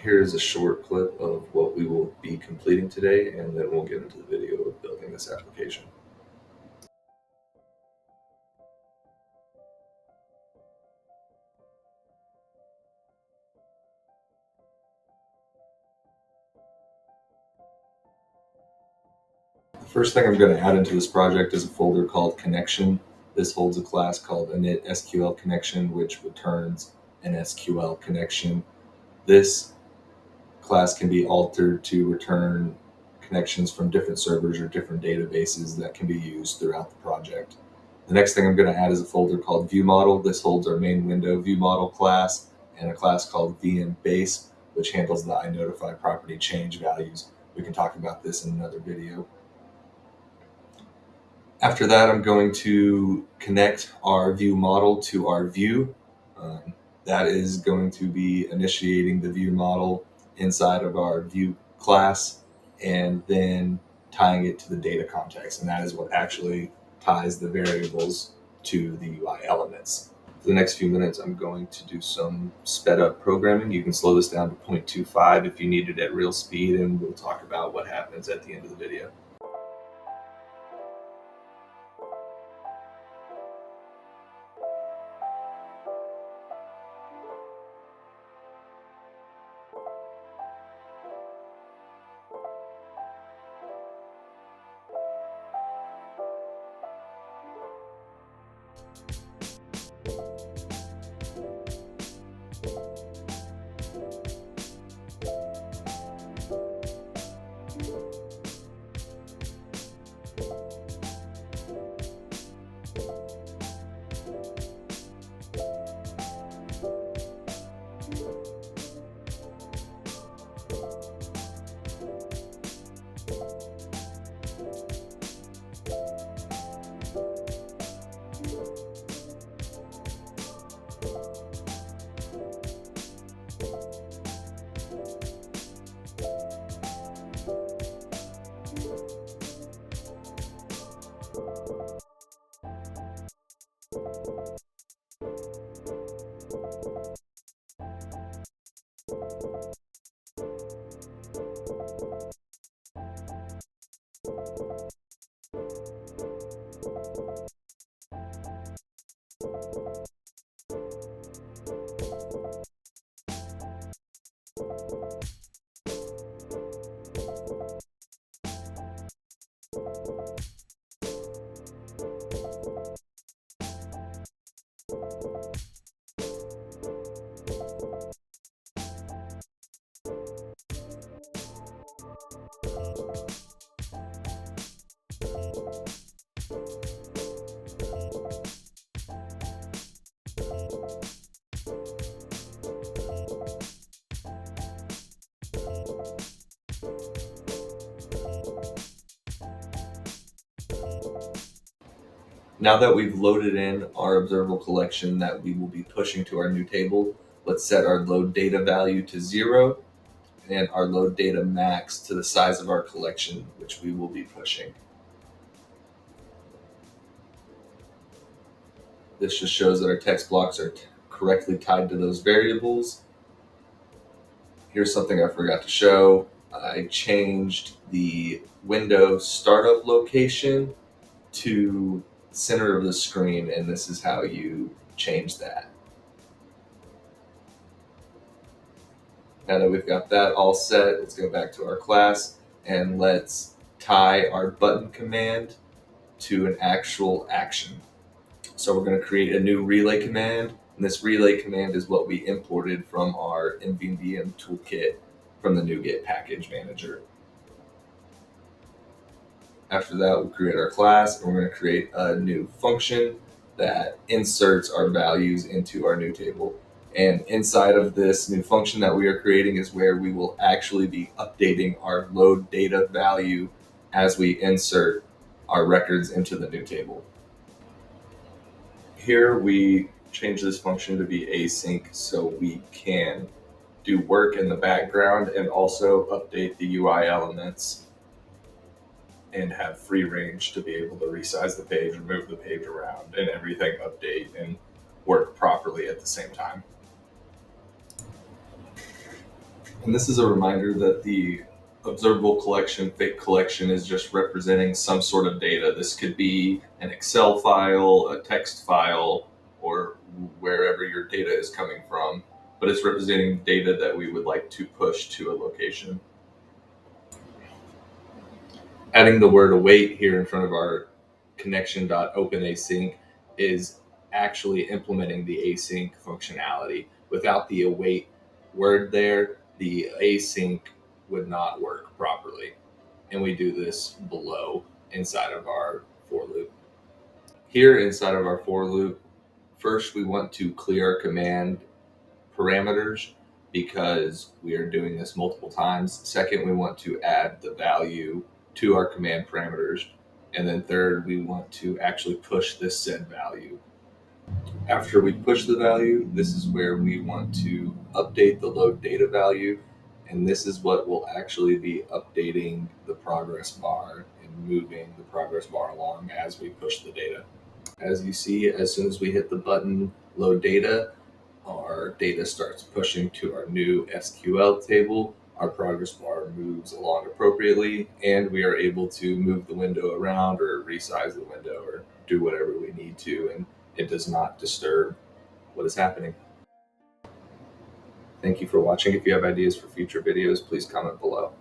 Here is a short clip of what we will be completing today, and then we'll get into the video of building this application. The first thing I'm going to add into this project is a folder called connection. This holds a class called init SQL connection, which returns an SQL connection. This class can be altered to return connections from different servers or different databases that can be used throughout the project. The next thing I'm going to add is a folder called viewModel. This holds our main window viewModel class and a class called VMBase, which handles the iNotify property change values. We can talk about this in another video. After that, I'm going to connect our viewModel to our view. That is going to be initiating the viewModel inside of our view class and then tying it to the data context. And that is what actually ties the variables to the UI elements. For the next few minutes, I'm going to do some sped up programming. You can slow this down to 0.25 if you need it at real speed, and we'll talk about what happens at the end of the video. Now that we've loaded in our observable collection that we will be pushing to our new table, let's set our load data value to 0 and our load data max to the size of our collection, which we will be pushing. This just shows that our text blocks are correctly tied to those variables. Here's something I forgot to show. I changed the window startup location to center of the screen, and this is how you change that. Now that we've got that all set, let's go back to our class and let's tie our button command to an actual action. So we're going to create a new relay command, and this relay command is what we imported from our MVVM toolkit from the NuGet package manager. After that, we'll create our class, and we're going to create a new function that inserts our values into our new table. And inside of this new function that we are creating is where we will actually be updating our load data value as we insert our records into the new table. Here we change this function to be async so we can do work in the background and also update the UI elements and have free range to be able to resize the page or move the page around and everything update and work properly at the same time. And this is a reminder that the observable collection, fake collection, is just representing some sort of data. This could be an Excel file, a text file, or wherever your data is coming from, but it's representing data that we would like to push to a location. Adding the word await here in front of our connection.openAsync is actually implementing the async functionality. Without the await word there, the async would not work properly. And we do this below inside of our for loop. Here inside of our for loop, first we want to clear our command parameters because we are doing this multiple times. Second, we want to add the value to our command parameters. And then third, we want to actually push this said value. After we push the value, this is where we want to update the load data value. And this is what will actually be updating the progress bar and moving the progress bar along as we push the data. As you see, as soon as we hit the button load data, our data starts pushing to our new SQL table. Our progress bar moves along appropriately, and we are able to move the window around or resize the window or do whatever we need to, and it does not disturb what is happening. Thank you for watching. If you have ideas for future videos, please comment below.